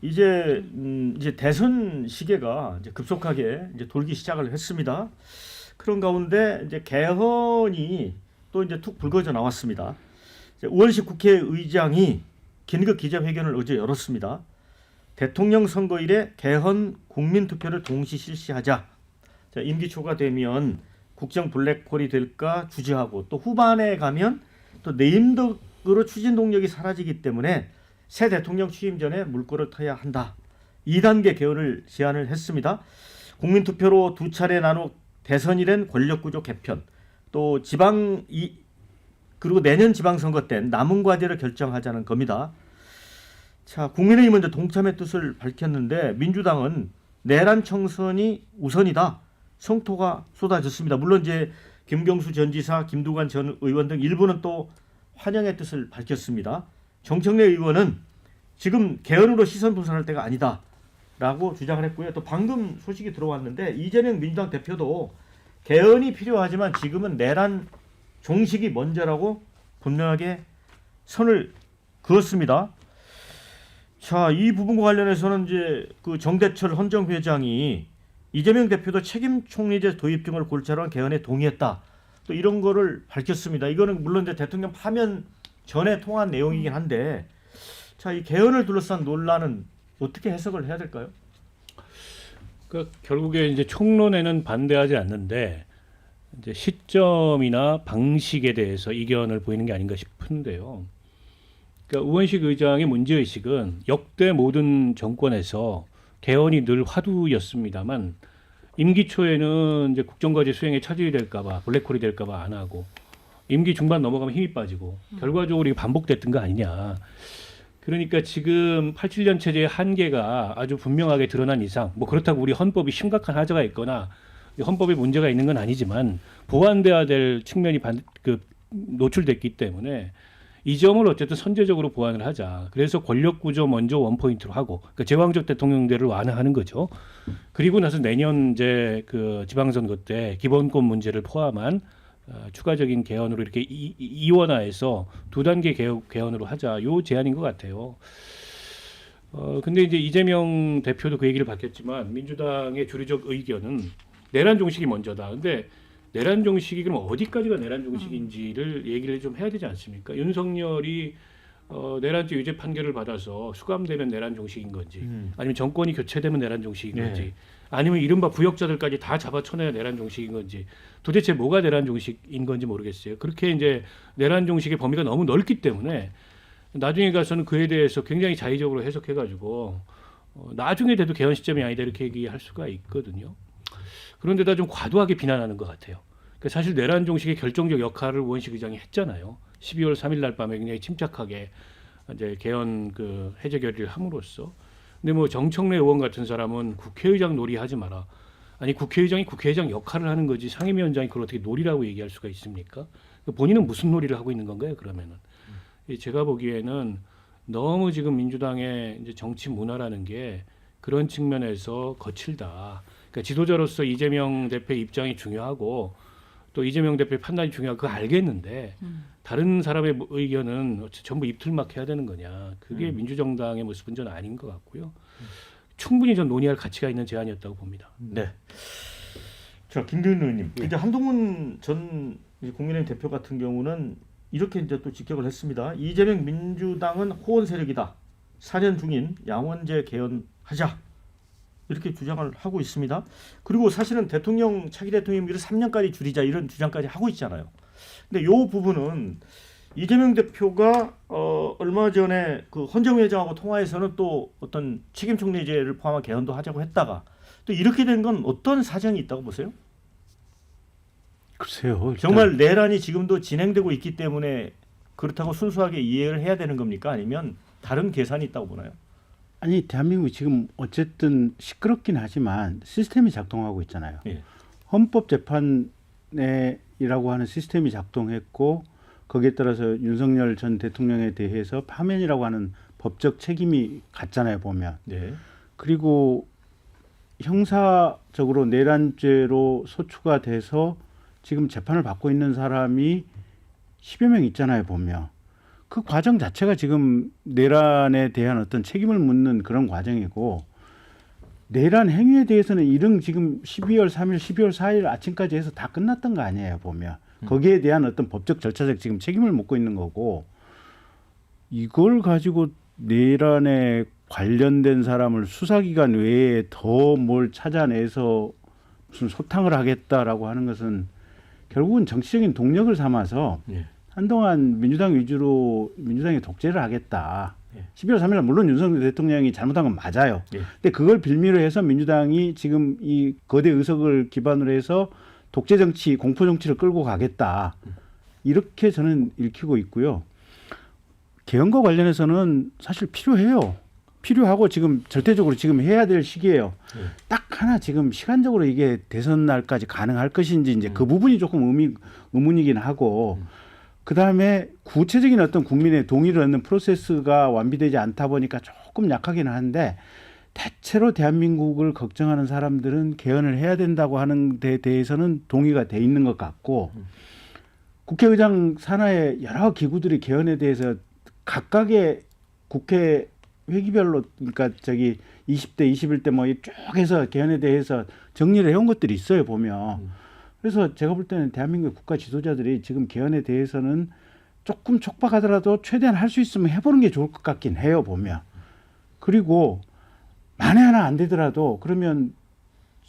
이제 대선 시계가 이제 급속하게 이제 돌기 시작을 했습니다. 그런 가운데 이제 개헌이 또 이제 툭 불거져 나왔습니다. 이제 우원식 국회의장이 긴급 기자회견을 어제 열었습니다. 대통령 선거일에 개헌 국민투표를 동시 실시하자. 자, 임기 초가 되면 국정 블랙홀이 될까 주저하고 또 후반에 가면 또 내임덕으로 추진 동력이 사라지기 때문에 새 대통령 취임 전에 물꼬를 터야 한다. 2단계 개헌을 제안을 했습니다. 국민투표로 두 차례 나눠 대선일엔 권력구조 개편, 또 그리고 내년 지방선거 때 남은 과제를 결정하자는 겁니다. 자, 국민의힘은 이제 동참의 뜻을 밝혔는데 민주당은 내란 청선이 우선이다. 성토가 쏟아졌습니다. 물론 이제 김경수 전 지사, 김두관 전 의원 등 일부는 또 환영의 뜻을 밝혔습니다. 정청래 의원은 지금 개헌으로 시선 분산할 때가 아니다라고 주장을 했고요. 또 방금 소식이 들어왔는데 이재명 민주당 대표도 개헌이 필요하지만 지금은 내란 종식이 먼저라고 분명하게 선을 그었습니다. 자, 이 부분과 관련해서는 이제 그 정대철 헌정회장이 이재명 대표도 책임 총리제 도입 등을 골자로 한 개헌에 동의했다. 또 이런 거를 밝혔습니다. 이거는 물론 이제 대통령 파면 전에 통한 내용이긴 한데, 자, 이 개헌을 둘러싼 논란은 어떻게 해석을 해야 될까요? 그러니까 결국에 이제 총론에는 반대하지 않는데 이제 시점이나 방식에 대해서 이견을 보이는 게 아닌가 싶은데요. 그러니까 우원식 의장의 문제의식은 역대 모든 정권에서 개헌이 늘 화두였습니다만 임기 초에는 이제 국정과제 수행에 차질이 될까봐 블랙홀이 될까봐 안 하고 임기 중반 넘어가면 힘이 빠지고 결과적으로 이게 반복됐던 거 아니냐. 그러니까 지금 87년 체제의 한계가 아주 분명하게 드러난 이상 뭐 그렇다고 우리 헌법이 심각한 하자가 있거나 헌법에 문제가 있는 건 아니지만 보완돼야 될 측면이 노출됐기 때문에 이 점을 어쨌든 선제적으로 보완을 하자. 그래서 권력 구조 먼저 원포인트로 하고, 그러니까 제왕적 대통령제를 완화하는 거죠. 그리고 나서 내년 이제 그 지방선거 때 기본권 문제를 포함한 추가적인 개헌으로 이렇게 이원화해서 두 단계 개헌으로 하자. 요 제안인 것 같아요. 근데 이제 이재명 대표도 그 얘기를 밝혔지만 민주당의 주류적 의견은 내란 종식이 먼저다. 근데 내란 종식이 그럼 어디까지가 내란 종식인지를 얘기를 좀 해야 되지 않습니까? 윤석열이 내란죄 유죄 판결을 받아서 수감되면 내란 종식인 건지, 아니면 정권이 교체되면 내란 종식인 건지, 아니면 이른바 부역자들까지 다 잡아쳐내야 내란 종식인 건지, 도대체 뭐가 내란 종식인 건지 모르겠어요. 그렇게 이제 내란 종식의 범위가 너무 넓기 때문에 나중에 가서는 그에 대해서 굉장히 자의적으로 해석해가지고 나중에 돼도 개헌 시점이 아니다 이렇게 얘기할 수가 있거든요. 그런데다 좀 과도하게 비난하는 것 같아요. 그러니까 사실 내란 종식의 결정적 역할을 우원식 의장이 했잖아요. 12월 3일 날 밤에 굉장히 침착하게 이제 개헌 그 해제 결의를 함으로써. 근데 뭐 정청래 의원 같은 사람은 국회의장 놀이하지 마라. 아니 국회의장이 국회의장 역할을 하는 거지 상임위원장이 그걸 어떻게 놀이라고 얘기할 수가 있습니까? 본인은 무슨 놀이를 하고 있는 건가요? 그러면은 제가 보기에는 너무 지금 민주당의 이제 정치 문화라는 게 그런 측면에서 거칠다. 그러니까 지도자로서 이재명 대표의 입장이 중요하고 또 이재명 대표의 판단이 중요하고 그거 알겠는데 다른 사람의 의견은 전부 입틀막 해야 되는 거냐. 그게 민주정당의 모습은 전 아닌 것 같고요. 충분히 전 논의할 가치가 있는 제안이었다고 봅니다. 네. 자, 김기현 의원님. 이제 한동훈 전 국민의힘 대표 같은 경우는 이렇게 이제 또 직격을 했습니다. 이재명 민주당은 호원 세력이다. 4년 중인 양원제 개헌하자. 이렇게 주장을 하고 있습니다. 그리고 사실은 대통령 차기 대통령 임기를 3년까지 줄이자 이런 주장까지 하고 있잖아요. 근데 이 부분은 이재명 대표가 얼마 전에 그 헌정회장하고 통화에서는 또 어떤 책임 총리제를 포함한 개헌도 하자고 했다가 또 이렇게 된 건 어떤 사정이 있다고 보세요? 글쎄요. 정말 내란이 지금도 진행되고 있기 때문에 그렇다고 순수하게 이해를 해야 되는 겁니까? 아니면 다른 계산이 있다고 보나요? 아니 대한민국이 지금 어쨌든 시끄럽긴 하지만 시스템이 작동하고 있잖아요. 예. 헌법재판이라고 하는 시스템이 작동했고 거기에 따라서 윤석열 전 대통령에 대해서 파면이라고 하는 법적 책임이 갔잖아요 보면. 네. 그리고 형사적으로 내란죄로 소추가 돼서 지금 재판을 받고 있는 사람이 10여 명 있잖아요 보면. 그 과정 자체가 지금 내란에 대한 어떤 책임을 묻는 그런 과정이고 내란 행위에 대해서는 이른 지금 12월 3일, 12월 4일 아침까지 해서 다 끝났던 거 아니에요 보면 거기에 대한 어떤 법적 절차적 지금 책임을 묻고 있는 거고 이걸 가지고 내란에 관련된 사람을 수사기관 외에 더 뭘 찾아내서 무슨 소탕을 하겠다라고 하는 것은 결국은 정치적인 동력을 삼아서 예. 한동안 민주당 위주로 민주당이 독재를 하겠다. 예. 12월 3일 날 물론 윤석열 대통령이 잘못한 건 맞아요. 예. 근데 그걸 빌미로 해서 민주당이 지금 이 거대 의석을 기반으로 해서 독재 정치, 공포 정치를 끌고 가겠다. 이렇게 저는 읽히고 있고요. 개헌과 관련해서는 사실 필요해요. 필요하고 지금 절대적으로 지금 해야 될 시기예요. 딱 하나 지금 시간적으로 이게 대선 날까지 가능할 것인지 이제 그 부분이 조금 의문이긴 하고 그 다음에 구체적인 어떤 국민의 동의를 얻는 프로세스가 완비되지 않다 보니까 조금 약하긴 한데 대체로 대한민국을 걱정하는 사람들은 개헌을 해야 된다고 하는 데 대해서는 동의가 돼 있는 것 같고 국회의장 산하의 여러 기구들이 개헌에 대해서 각각의 국회 회기별로 그러니까 저기 20대, 21대 뭐 쭉 해서 개헌에 대해서 정리를 해온 것들이 있어요 보면. 그래서 제가 볼 때는 대한민국 국가 지도자들이 지금 개헌에 대해서는 조금 촉박하더라도 최대한 할 수 있으면 해보는 게 좋을 것 같긴 해요 보면. 그리고 만에 하나 안 되더라도 그러면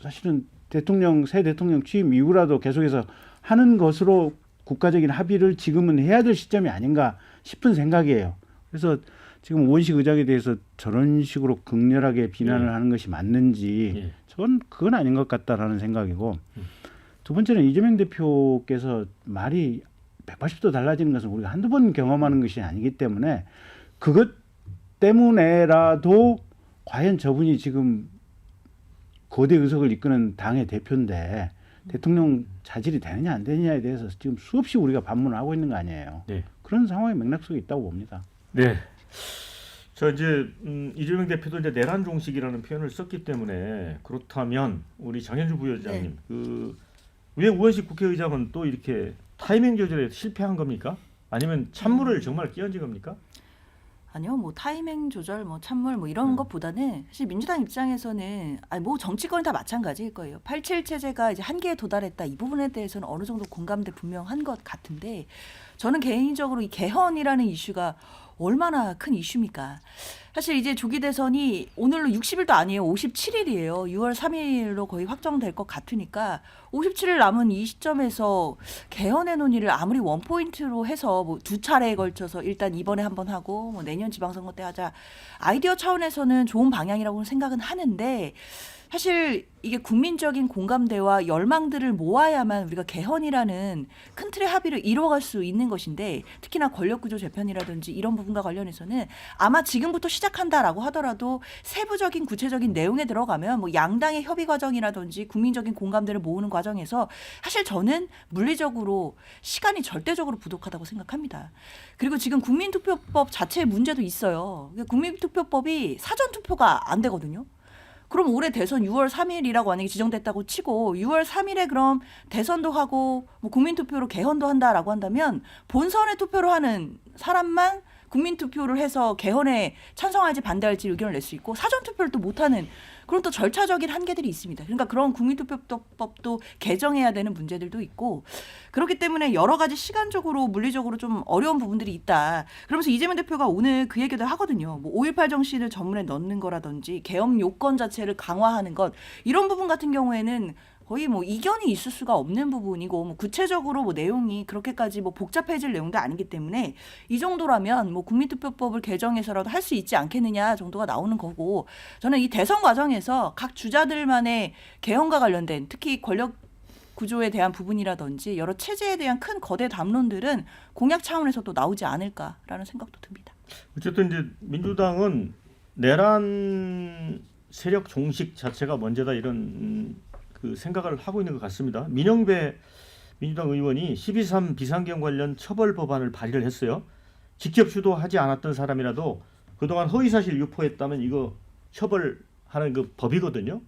사실은 새 대통령 취임 이후라도 계속해서 하는 것으로 국가적인 합의를 지금은 해야 될 시점이 아닌가 싶은 생각이에요. 그래서 지금 우원식 의장에 대해서 저런 식으로 극렬하게 비난을 하는 것이 맞는지 그건 아닌 것 같다라는 생각이고 두 번째는 이재명 대표께서 말이 180도 달라지는 것은 우리가 한두 번 경험하는 것이 아니기 때문에 그것 때문에라도 과연 저분이 지금 거대 의석을 이끄는 당의 대표인데 대통령 자질이 되느냐 안 되느냐에 대해서 지금 수없이 우리가 반문을 하고 있는 거 아니에요. 네. 그런 상황의 맥락 속에 있다고 봅니다. 네. 자 이제 이재명 대표도 이제 내란 종식이라는 표현을 썼기 때문에 그렇다면 우리 장현주 부회장님 왜 우원식 국회의장은 또 이렇게 타이밍 조절에 실패한 겁니까? 아니면 찬물을 정말 끼얹은 겁니까? 아니요, 뭐 타이밍 조절, 뭐 찬물, 뭐 이런 것보다는 사실 민주당 입장에서는 뭐 정치권이 다 마찬가지일 거예요. 87 체제가 이제 한계에 도달했다 이 부분에 대해서는 어느 정도 공감대 분명한 것 같은데 저는 개인적으로 이 개헌이라는 이슈가 얼마나 큰 이슈입니까? 사실 이제 조기 대선이 오늘로 60일도 아니에요. 57일이에요. 6월 3일로 거의 확정될 것 같으니까 57일 남은 이 시점에서 개헌의 논의를 아무리 원포인트로 해서 뭐 두 차례에 걸쳐서 일단 이번에 한번 하고 뭐 내년 지방선거 때 하자 아이디어 차원에서는 좋은 방향이라고 생각은 하는데 사실 이게 국민적인 공감대와 열망들을 모아야만 우리가 개헌이라는 큰 틀의 합의를 이뤄갈 수 있는 것인데 특히나 권력구조 재편이라든지 이런 부분과 관련해서는 아마 지금부터 시작한다라고 하더라도 세부적인 구체적인 내용에 들어가면 뭐 양당의 협의 과정이라든지 국민적인 공감대를 모으는 과정에서 사실 저는 물리적으로 시간이 절대적으로 부족하다고 생각합니다. 그리고 지금 국민투표법 자체의 문제도 있어요. 국민투표법이 사전투표가 안 되거든요. 그럼 올해 대선 6월 3일이라고 만약에 지정됐다고 치고 6월 3일에 그럼 대선도 하고 뭐 국민투표로 개헌도 한다라고 한다면 본선에 투표를 하는 사람만 국민투표를 해서 개헌에 찬성할지 반대할지 의견을 낼 수 있고 사전투표를 또 못하는 그런 또 절차적인 한계들이 있습니다. 그러니까 그런 국민투표법도 개정해야 되는 문제들도 있고 그렇기 때문에 여러 가지 시간적으로 물리적으로 좀 어려운 부분들이 있다. 그러면서 이재명 대표가 오늘 그 얘기도 하거든요. 뭐 5.18 정신을 전문에 넣는 거라든지 개헌 요건 자체를 강화하는 것 이런 부분 같은 경우에는 거의 뭐 이견이 있을 수가 없는 부분이고 뭐 구체적으로 뭐 내용이 그렇게까지 뭐 복잡해질 내용도 아니기 때문에 이 정도라면 뭐 국민투표법을 개정해서라도 할 수 있지 않겠느냐 정도가 나오는 거고 저는 이 대선 과정에서 각 주자들만의 개헌과 관련된 특히 권력 구조에 대한 부분이라든지 여러 체제에 대한 큰 거대 담론들은 공약 차원에서도 나오지 않을까라는 생각도 듭니다. 어쨌든 이제 민주당은 내란 세력 종식 자체가 먼저다 이런 그 생각을 하고 있는 것 같습니다. 민영배 민주당 의원이 12.3 비상경 관련 처벌 법안을 발의를 했어요. 직접 주도하지 않았던 사람이라도 그동안 허위사실 유포했다면 이거 처벌하는 그 법이거든요.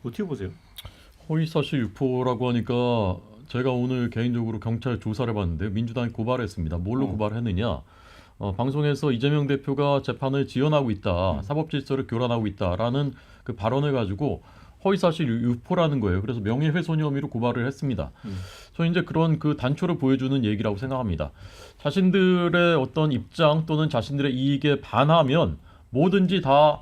어떻게 보세요? 허위사실 유포라고 하니까 제가 오늘 개인적으로 경찰 조사를 해봤는데 민주당이 고발했습니다. 뭘로 고발했느냐? 방송에서 이재명 대표가 재판을 지연하고 있다, 사법 질서를 교란하고 있다라는 그 발언을 가지고 허위사실 유포라는 거예요. 그래서 명예훼손 혐의로 고발을 했습니다. 저는 이제 그런 그 단초를 보여주는 얘기라고 생각합니다. 자신들의 어떤 입장 또는 자신들의 이익에 반하면 뭐든지 다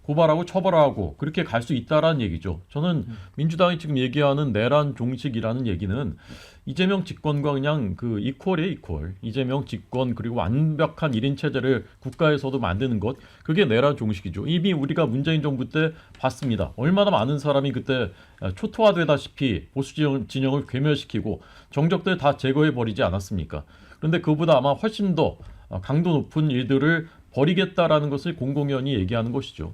고발하고 처벌하고 그렇게 갈 수 있다라는 얘기죠. 저는 민주당이 지금 얘기하는 내란 종식이라는 얘기는 이재명 집권과 그냥 그 이퀄이에요, 이퀄. 이재명 집권 그리고 완벽한 1인 체제를 국가에서도 만드는 것, 그게 내란 종식이죠. 이미 우리가 문재인 정부 때 봤습니다. 얼마나 많은 사람이 그때 초토화되다시피 보수 진영을 괴멸시키고 정적들 다 제거해 버리지 않았습니까? 그런데 그보다 아마 훨씬 더 강도 높은 일들을 벌이겠다라는 것을 공공연히 얘기하는 것이죠.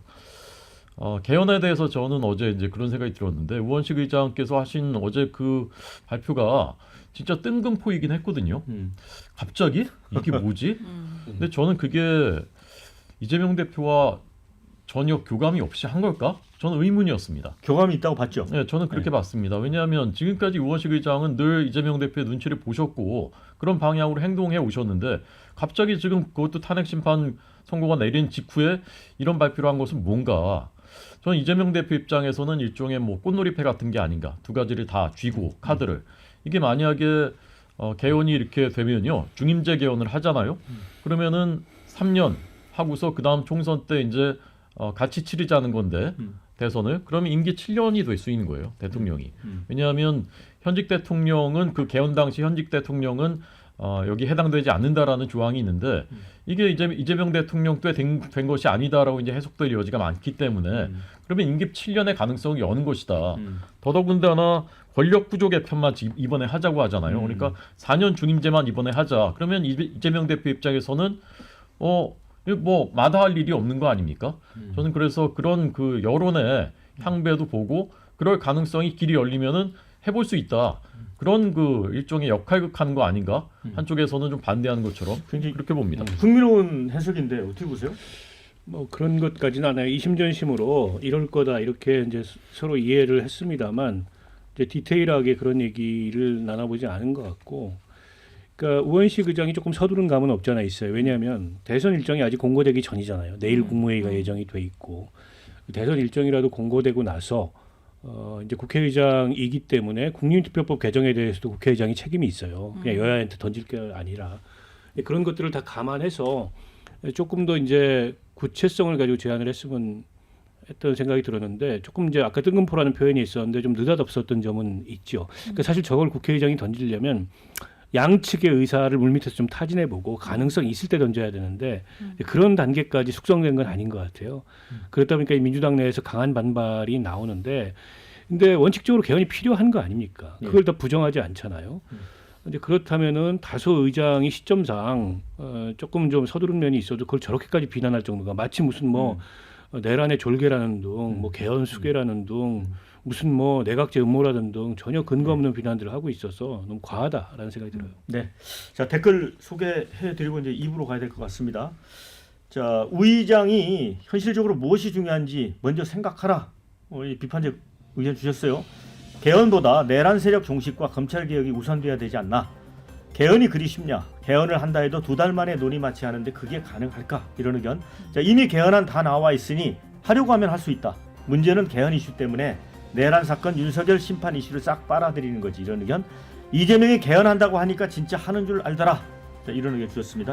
개헌에 대해서 저는 어제 이제 그런 생각이 들었는데, 우원식 의장께서 하신 어제 그 발표가 진짜 뜬금포이긴 했거든요. 갑자기 이게 뭐지? 근데 저는 그게 이재명 대표와 전혀 교감이 없이 한 걸까? 저는 의문이었습니다. 교감이 있다고 봤죠. 네, 저는 그렇게 봤습니다. 왜냐하면 지금까지 우원식 의장은 늘 이재명 대표의 눈치를 보셨고 그런 방향으로 행동해 오셨는데, 갑자기 지금 그것도 탄핵 심판 선고가 내린 직후에 이런 발표를 한 것은 뭔가, 저는 이재명 대표 입장에서는 일종의 뭐 꽃놀이패 같은 게 아닌가. 두 가지를 다 쥐고 카드를, 이게 만약에 개헌이 이렇게 되면요, 중임제 개헌을 하잖아요. 그러면은 3년 하고서 그 다음 총선 때 이제 같이 치르자는 건데 대선을, 그러면 임기 7년이 될 수 있는 거예요, 대통령이. 왜냐하면 현직 대통령은 그 개헌 당시 현직 대통령은 여기 해당되지 않는다라는 조항이 있는데, 이게 이재명 대통령 때 된 것이 아니다라고 이제 해석될 여지가 많기 때문에 그러면 임기 7년의 가능성이 여는 것이다. 더더군다나 권력 구조 개편만 이번에 하자고 하잖아요. 그러니까 4년 중임제만 이번에 하자. 그러면 이재명 대표 입장에서는 뭐 마다할 일이 없는 거 아닙니까? 저는 그래서 그런 그 여론의 향배도 보고 그럴 가능성이 길이 열리면은 해볼 수 있다. 그런 그 일종의 역할극하는 거 아닌가? 한쪽에서는 좀 반대하는 것처럼 굉장히 그렇게 봅니다. 흥미로운 해석인데 어떻게 보세요? 뭐 그런 것까지는 않아요. 이심전심으로 이럴 거다 이렇게 이제 서로 이해를 했습니다만, 이제 디테일하게 그런 얘기를 나눠보지 않은 것 같고, 그러니까 우원식 의장이 조금 서두른 감은 없잖아 있어요. 왜냐하면 대선 일정이 아직 공고되기 전이잖아요. 내일 국무회의가 예정이 돼 있고, 대선 일정이라도 공고되고 나서 이제 국회의장이기 때문에 국민투표법 개정에 대해서도 국회의장이 책임이 있어요. 그냥 여야한테 던질 게 아니라. 그런 것들을 다 감안해서 조금 더 이제 구체성을 가지고 제안을 했으면 했던 생각이 들었는데, 조금 이제 아까 뜬금포라는 표현이 있었는데 좀 느닷없었던 점은 있죠. 그러니까 사실 저걸 국회의장이 던지려면 양측의 의사를 물밑에서 좀 타진해보고 가능성이 있을 때 던져야 되는데 그런 단계까지 숙성된 건 아닌 것 같아요. 그렇다 보니까 민주당 내에서 강한 반발이 나오는데, 근데 원칙적으로 개헌이 필요한 거 아닙니까? 그걸 다 부정하지 않잖아요. 근데 그렇다면은 다소 의장이 시점상 조금 좀 서두른 면이 있어도 그걸 저렇게까지 비난할 정도가, 마치 무슨 뭐 내란의 졸개라는 둥, 뭐 개헌 수괴라는 둥, 무슨 뭐 내각제 음모라는 등 전혀 근거 없는 비난들을 하고 있어서 너무 과하다라는 생각이 들어요. 네. 자, 댓글 소개해드리고 이제 2부로 가야 될 것 같습니다. 자, 우 의장이 현실적으로 무엇이 중요한지 먼저 생각하라. 이 비판적 의견 주셨어요. 개헌보다 내란 세력 종식과 검찰 개혁이 우선돼야 되지 않나. 개헌이 그리 쉽냐. 개헌을 한다 해도 2달 만에 논의 마취하는데 그게 가능할까. 이런 의견. 자, 이미 개헌안 다 나와 있으니 하려고 하면 할 수 있다. 문제는 개헌 이슈 때문에 내란 사건 윤석열 심판 이슈를 싹 빨아들이는 거지. 이런 의견. 이재명이 개헌한다고 하니까 진짜 하는 줄 알더라. 자, 이런 의견 주셨습니다.